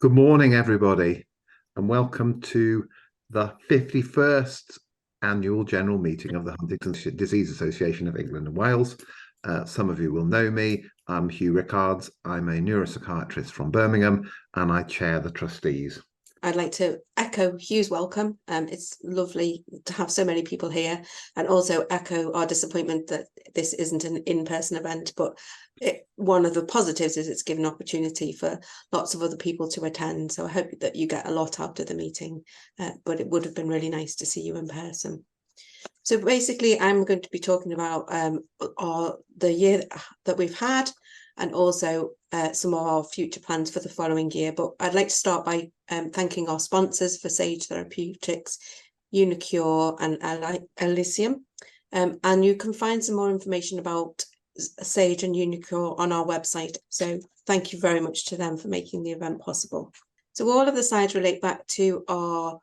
Good morning, everybody, and welcome to the 51st Annual General Meeting of the Huntington Disease Association of England and Wales. Some of you will know me. I'm Hugh Rickards. I'm a neuropsychiatrist from Birmingham, and I chair the trustees. I'd like to echo Hugh's welcome. It's lovely to have so many people here, and also echo our disappointment that this isn't an in-person event, but one of the positives is it's given opportunity for lots of other people to attend. So I hope that you get a lot out of the meeting, but it would have been really nice to see you in person. So basically, I'm going to be talking about the year that we've had, and also some of our future plans for the following year. But I'd like to start by thanking our sponsors for Sage Therapeutics, Unicure and Elysium. And you can find some more information about Sage and Unicure on our website. So thank you very much to them for making the event possible. So all of the slides relate back to our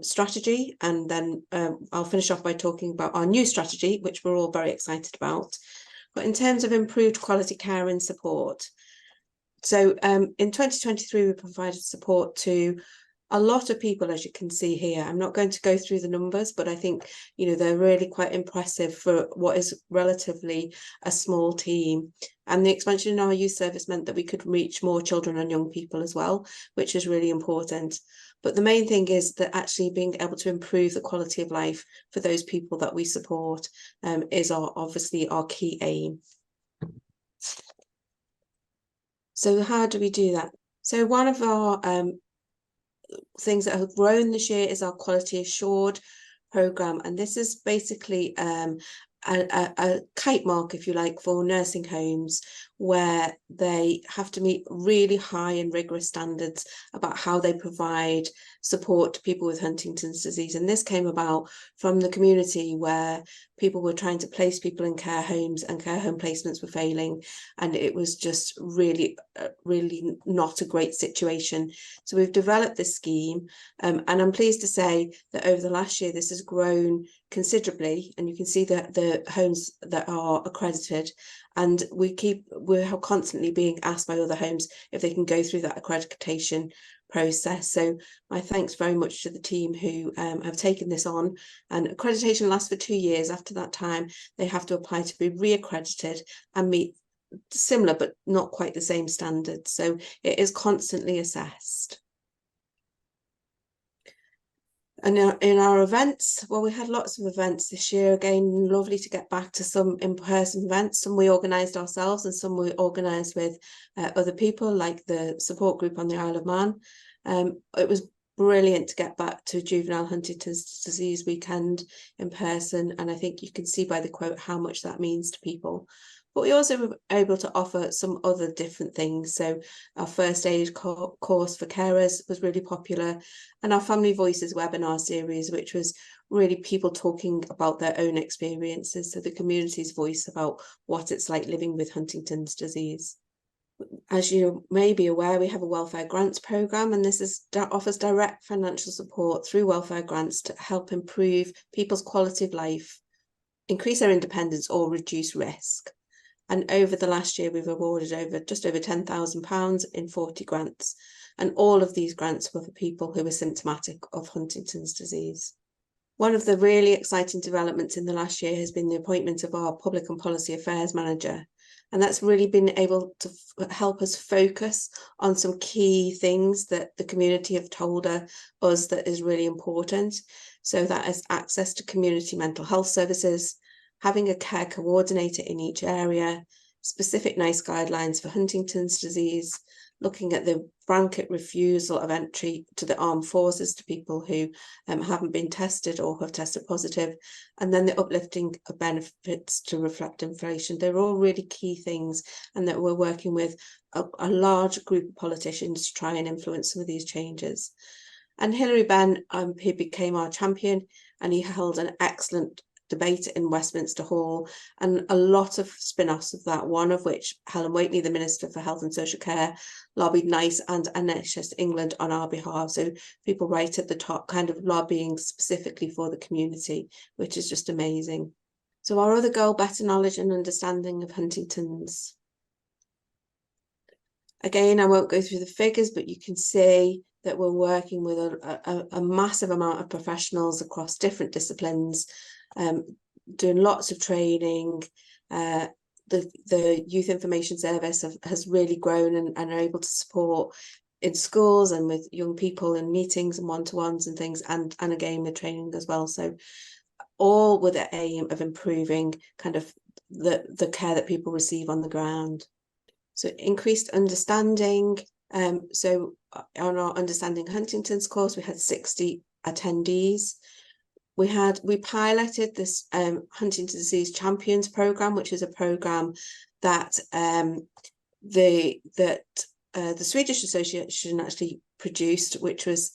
strategy, and then I'll finish off by talking about our new strategy, which we're all very excited about. But in terms of improved quality care and support, so in 2023 we provided support to a lot of people, as you can see here. I'm not going to go through the numbers, but I think they're really quite impressive for what is relatively a small team. And the expansion in our youth service meant that we could reach more children and young people as well, which is really important. But the main thing is that actually being able to improve the quality of life for those people that we support is obviously our key aim. So how do we do that? So one of our things that have grown this year is our Quality Assured programme. And this is basically a kite mark, if you like, for nursing homes, where they have to meet really high and rigorous standards about how they provide support to people with Huntington's disease. And this came about from the community, where people were trying to place people in care homes and care home placements were failing. And it was just really not a great situation. So we've developed this scheme, and I'm pleased to say that over the last year, this has grown considerably. And you can see that the homes that are accredited, and we're constantly being asked by other homes if they can go through that accreditation process. So my thanks very much to the team who have taken this on. And accreditation lasts for 2 years. After that time, they have to apply to be re-accredited and meet similar but not quite the same standards. So it is constantly assessed. And in our events, well, we had lots of events this year. Again, lovely to get back to some in-person events. Some we organised ourselves and some we organised with other people, like the support group on the Isle of Man. It was brilliant to get back to Juvenile Huntington's Disease Weekend in person. And I think you can see by the quote how much that means to people. But we also were able to offer some other different things. So our first aid course for carers was really popular, and our Family Voices webinar series, which was really people talking about their own experiences, so the community's voice about what it's like living with Huntington's disease. As you may be aware, we have a welfare grants programme, and this offers direct financial support through welfare grants to help improve people's quality of life, increase their independence or reduce risk. And over the last year, we've awarded just over £10,000 in 40 grants. And all of these grants were for people who were symptomatic of Huntington's disease. One of the really exciting developments in the last year has been the appointment of our Public and Policy Affairs Manager. And that's really been able to help us focus on some key things that the community have told us that is really important. So that is access to community mental health services, having a care coordinator in each area, specific NICE guidelines for Huntington's disease, looking at the blanket refusal of entry to the armed forces to people who haven't been tested or have tested positive, and then the uplifting of benefits to reflect inflation. They're all really key things, and that we're working with a large group of politicians to try and influence some of these changes. And Hilary Benn, he became our champion, and he held an excellent debate in Westminster Hall, and a lot of spin-offs of that, one of which Helen Whately, the Minister for Health and Social Care, lobbied NICE and NHS England on our behalf. So people right at the top kind of lobbying specifically for the community, which is just amazing. So our other goal, better knowledge and understanding of Huntington's. Again, I won't go through the figures, but you can see that we're working with a massive amount of professionals across different disciplines, doing lots of training. The Youth Information Service has really grown and are able to support in schools and with young people in meetings and one-to-ones and things, and again with training as well. So all with the aim of improving kind of the care that people receive on the ground. So increased understanding. So on our Understanding Huntington's course, we had 60 attendees. We piloted this Huntington's Disease Champions program, which is a program that the Swedish Association actually produced, which was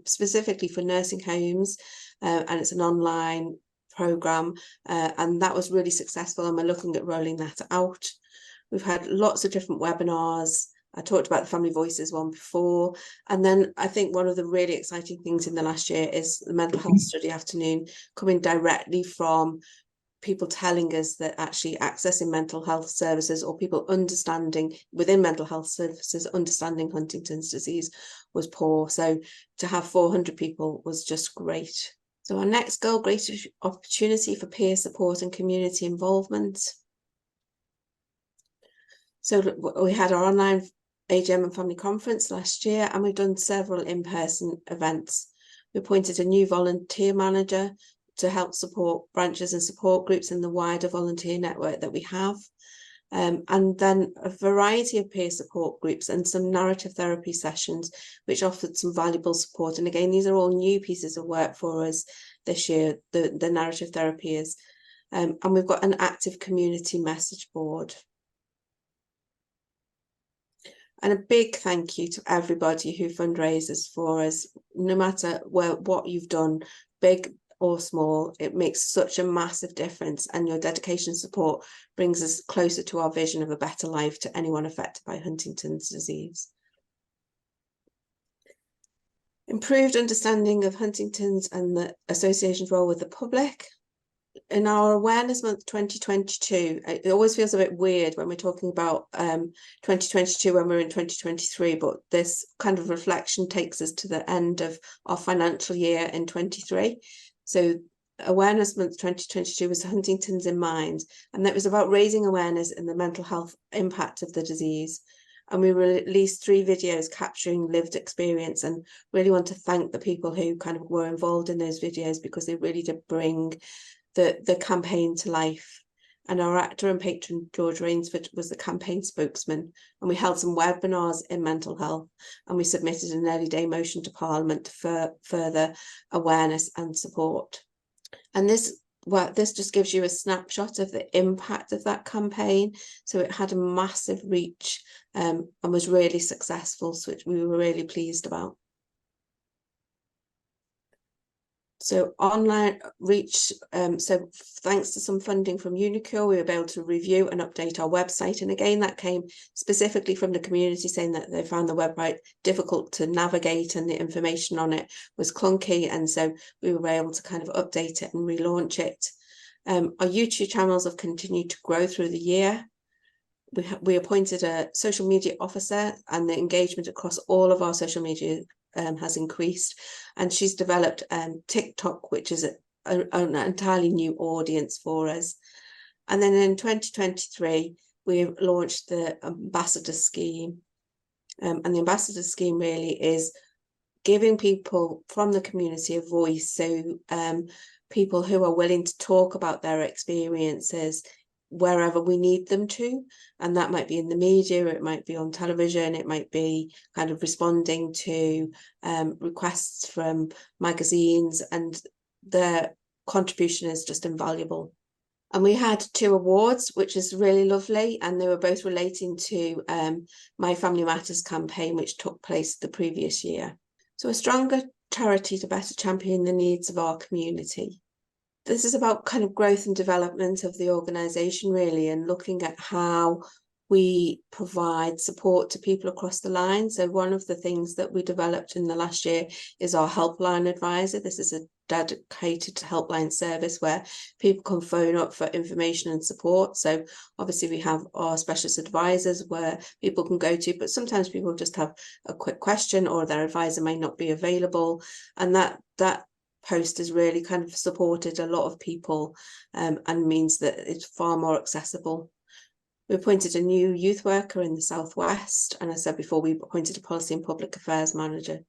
specifically for nursing homes, and it's an online program, and that was really successful, and we're looking at rolling that out. We've had lots of different webinars. I talked about the Family Voices one before. And then I think one of the really exciting things in the last year is the Mental Health Study Afternoon, coming directly from people telling us that actually accessing mental health services, or people understanding within mental health services, understanding Huntington's disease was poor. So to have 400 people was just great. So our next goal, greater opportunity for peer support and community involvement. So we had our online AGM and family conference last year, and we've done several in-person events. We appointed a new volunteer manager to help support branches and support groups in the wider volunteer network that we have. And then a variety of peer support groups and some narrative therapy sessions, which offered some valuable support. And again, these are all new pieces of work for us this year, the narrative therapy is. And we've got an active community message board. And a big thank you to everybody who fundraises for us. No matter what you've done, big or small, it makes such a massive difference, and your dedication and support brings us closer to our vision of a better life to anyone affected by Huntington's disease. Improved understanding of Huntington's and the association's role with the public. In our Awareness Month 2022, it always feels a bit weird when we're talking about 2022 when we're in 2023, but this kind of reflection takes us to the end of our financial year in 23. So Awareness Month 2022 was Huntington's in Mind, and that was about raising awareness in the mental health impact of the disease. And we released 3 videos capturing lived experience, and really want to thank the people who kind of were involved in those videos, because they really did bring the campaign to life. And our actor and patron George Rainsford was the campaign spokesman, and we held some webinars in mental health, and we submitted an early day motion to Parliament for further awareness and support. And this just gives you a snapshot of the impact of that campaign. So it had a massive reach, and was really successful, which we were really pleased about. So online reach, so thanks to some funding from Unicure, we were able to review and update our website. And again, that came specifically from the community saying that they found the website difficult to navigate and the information on it was clunky. And so we were able to kind of update it and relaunch it. Our YouTube channels have continued to grow through the year. We appointed a social media officer, and the engagement across all of our social media has increased, and she's developed TikTok, which is an entirely new audience for us. And then in 2023 we launched the ambassador scheme, and the ambassador scheme really is giving people from the community a voice. So people who are willing to talk about their experiences wherever we need them to, and that might be in the media, it might be on television, it might be kind of responding to requests from magazines, and their contribution is just invaluable. And we had 2 awards, which is really lovely, and they were both relating to My Family Matters campaign, which took place the previous year. So a stronger charity to better champion the needs of our community. This is about kind of growth and development of the organisation really, and looking at how We provide support to people across the line. So one of the things that we developed in the last year is our helpline advisor. This is a dedicated helpline service where people can phone up for information and support. So obviously we have our specialist advisors where people can go to, but sometimes people just have a quick question or their advisor may not be available. And that post has really kind of supported a lot of people and means that it's far more accessible. We appointed a new youth worker in the Southwest, and as I said before, we appointed a policy and public affairs manager.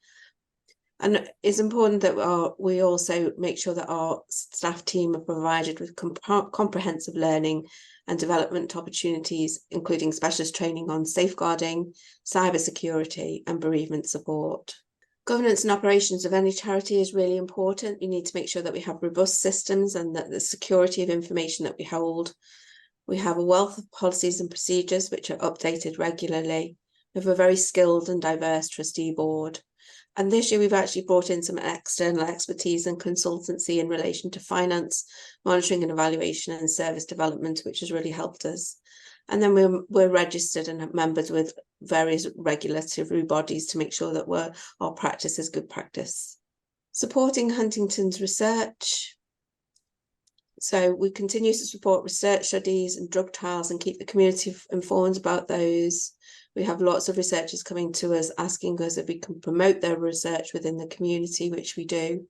And it's important that we also make sure that our staff team are provided with comprehensive learning and development opportunities, including specialist training on safeguarding, cybersecurity, and bereavement support. Governance and operations of any charity is really important. You need to make sure that we have robust systems and that the security of information that we hold. We have a wealth of policies and procedures which are updated regularly. We have a very skilled and diverse trustee board. And this year we've actually brought in some external expertise and consultancy in relation to finance, monitoring and evaluation and service development, which has really helped us. And then we're registered and have members with various regulatory bodies to make sure that our practice is good practice. Supporting Huntington's research. So we continue to support research studies and drug trials and keep the community informed about those. We have lots of researchers coming to us asking us if we can promote their research within the community, which we do.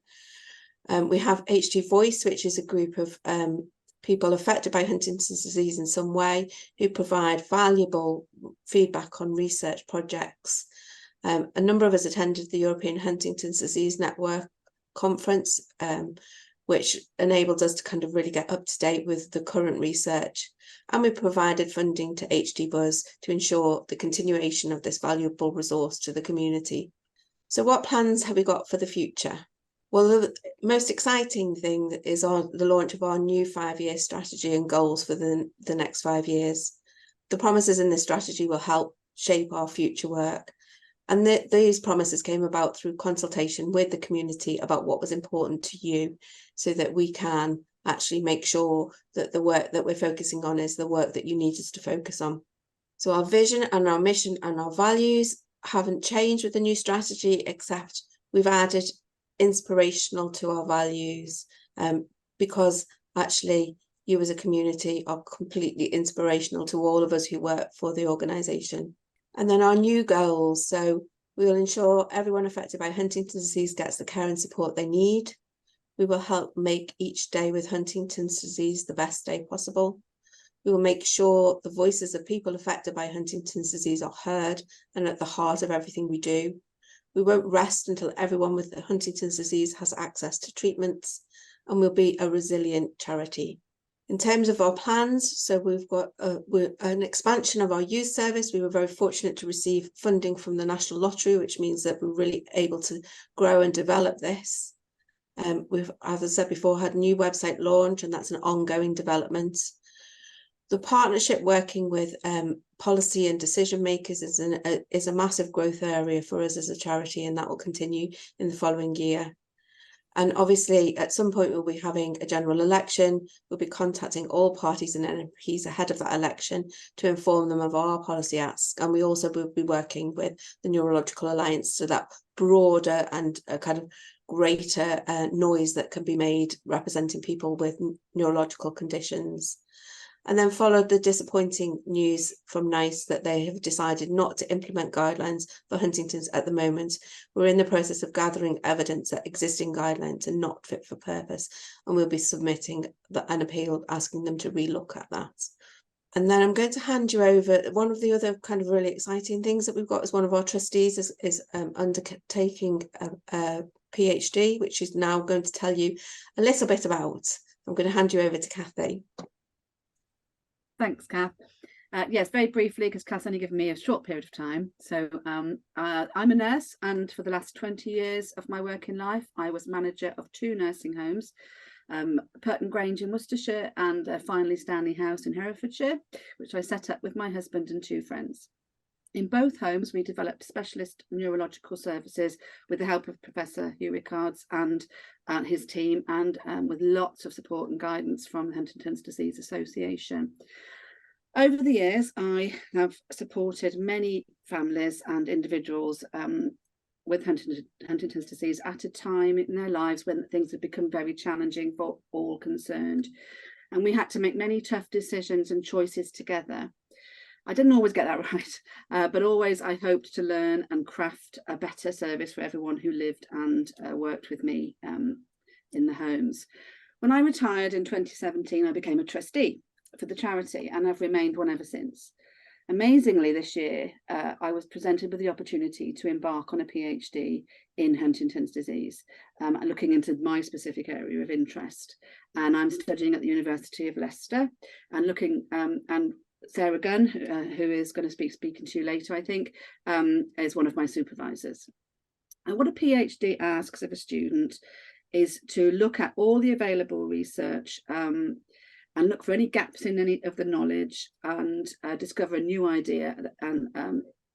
We have HD Voice, which is a group of people affected by Huntington's disease in some way who provide valuable feedback on research projects. A number of us attended the European Huntington's Disease Network conference, which enabled us to kind of really get up to date with the current research. And we provided funding to HD Buzz to ensure the continuation of this valuable resource to the community. So what plans have we got for the future? Well, the most exciting thing is the launch of our new 5-year strategy and goals for the next 5 years. The promises in this strategy will help shape our future work. And these promises came about through consultation with the community about what was important to you, so that we can actually make sure that the work that we're focusing on is the work that you need us to focus on. So our vision and our mission and our values haven't changed with the new strategy, except we've added inspirational to our values, because actually you as a community are completely inspirational to all of us who work for the organisation. And then our new goals. So we will ensure everyone affected by Huntington's disease gets the care and support they need. We will help make each day with Huntington's disease the best day possible. We will make sure the voices of people affected by Huntington's disease are heard and at the heart of everything we do. We won't rest until everyone with Huntington's disease has access to treatments, and we'll be a resilient charity. In terms of our plans, so we've got an expansion of our youth service. We were very fortunate to receive funding from the National Lottery, which means that we're really able to grow and develop this. We've, as I said before, had a new website launch, and that's an ongoing development. The partnership working with policy and decision makers is a massive growth area for us as a charity, and that will continue in the following year. And obviously, at some point, we'll be having a general election. We'll be contacting all parties and MPs ahead of that election to inform them of our policy asks. And we also will be working with the Neurological Alliance, so that broader and a kind of greater noise that can be made representing people with neurological conditions. And then followed the disappointing news from NICE that they have decided not to implement guidelines for Huntington's at the moment. We're in the process of gathering evidence that existing guidelines are not fit for purpose, and we'll be submitting an appeal asking them to relook at that. And then I'm going to hand you over. One of the other kind of really exciting things that we've got is one of our trustees is undertaking a PhD, which she's now going to tell you a little bit about. I'm going to hand you over to Cathy. Thanks, Cath. Yes, very briefly, because Cath's only given me a short period of time. So I'm a nurse, and for the last 20 years of my working life, I was manager of 2 nursing homes, Purton Grange in Worcestershire and finally Stanley House in Herefordshire, which I set up with my husband and 2 friends. In both homes, we developed specialist neurological services with the help of Professor Hugh Rickards and his team, and with lots of support and guidance from the Huntington's Disease Association. Over the years, I have supported many families and individuals with Huntington's disease at a time in their lives when things have become very challenging for all concerned. And we had to make many tough decisions and choices together. I didn't always get that right, but always I hoped to learn and craft a better service for everyone who lived and worked with me in the homes. When I retired in 2017, I became a trustee for the charity and have remained one ever since. Amazingly, this year, I was presented with the opportunity to embark on a PhD in Huntington's disease, looking into my specific area of interest. And I'm studying at the University of Leicester and looking, and Sarah Gunn, who is going to be speaking to you later, I think, is one of my supervisors. And what a PhD asks of a student is to look at all the available research and look for any gaps in any of the knowledge and discover a new idea and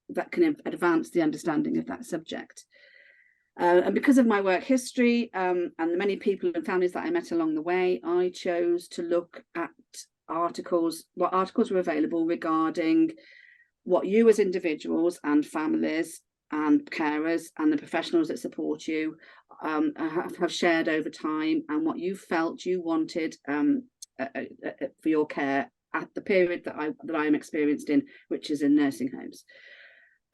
that can advance the understanding of that subject. And because of my work history and the many people and families that I met along the way, I chose to look at what articles were available regarding what you as individuals and families and carers and the professionals that support you have shared over time, and what you felt you wanted for your care at the period that I am experienced in, which is in nursing homes.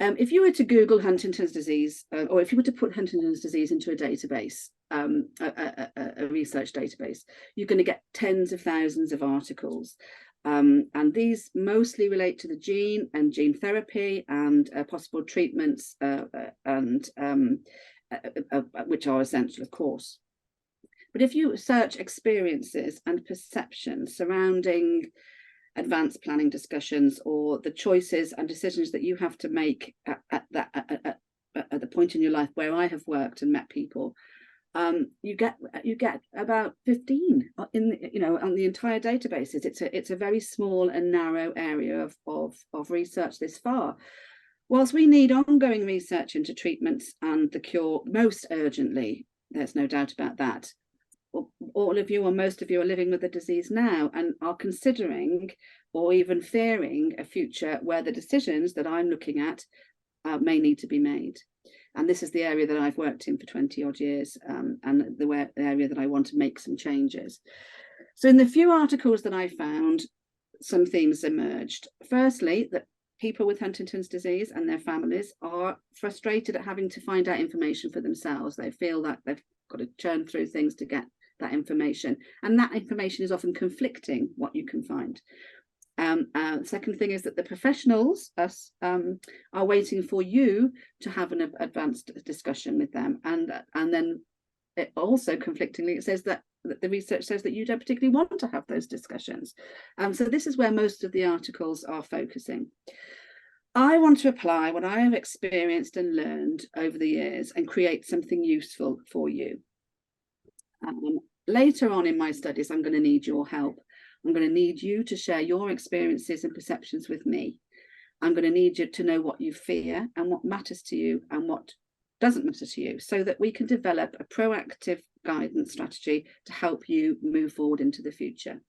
If you were to Google Huntington's disease, or if you were to put Huntington's disease into a database, a research database, you're going to get tens of thousands of articles. And these mostly relate to the gene and gene therapy and possible treatments, which are essential, of course. But if you search experiences and perceptions surrounding advanced planning discussions or the choices and decisions that you have to make at the point in your life where I have worked and met people, you get about 15 on the entire databases. It's a very small and narrow area of research this far. Whilst we need ongoing research into treatments and the cure most urgently, there's no doubt about that. All of you or most of you are living with the disease now and are considering or even fearing a future where the decisions that I'm looking at may need to be made. And this is the area that I've worked in for 20 odd years, and the area that I want to make some changes. So in the few articles that I found, some themes emerged. Firstly, that people with Huntington's disease and their families are frustrated at having to find out information for themselves. They feel that they've got to churn through things to get that information, and that information is often conflicting what you can find. Second thing is that the professionals are waiting for you to have an advanced discussion with them, and then it also conflictingly it says that the research says that you don't particularly want to have those discussions. So this is where most of the articles are focusing. I want to apply what I have experienced and learned over the years and create something useful for you. Later on in my studies, I'm going to need your help. I'm going to need you to share your experiences and perceptions with me. I'm going to need you to know what you fear and what matters to you and what doesn't matter to you, so that we can develop a proactive guidance strategy to help you move forward into the future.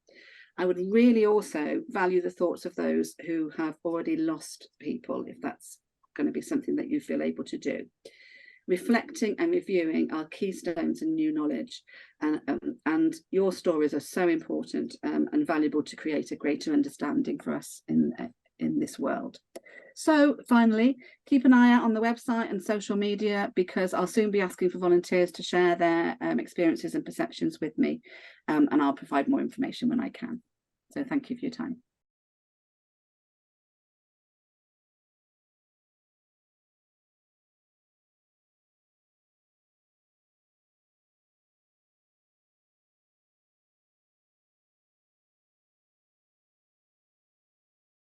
I would really also value the thoughts of those who have already lost people, if that's going to be something that you feel able to do. Reflecting and reviewing our keystones and new knowledge, and your stories are so important and valuable to create a greater understanding for us in this world. So finally, keep an eye out on the website and social media, because I'll soon be asking for volunteers to share their experiences and perceptions with me, and I'll provide more information when I can. So thank you for your time.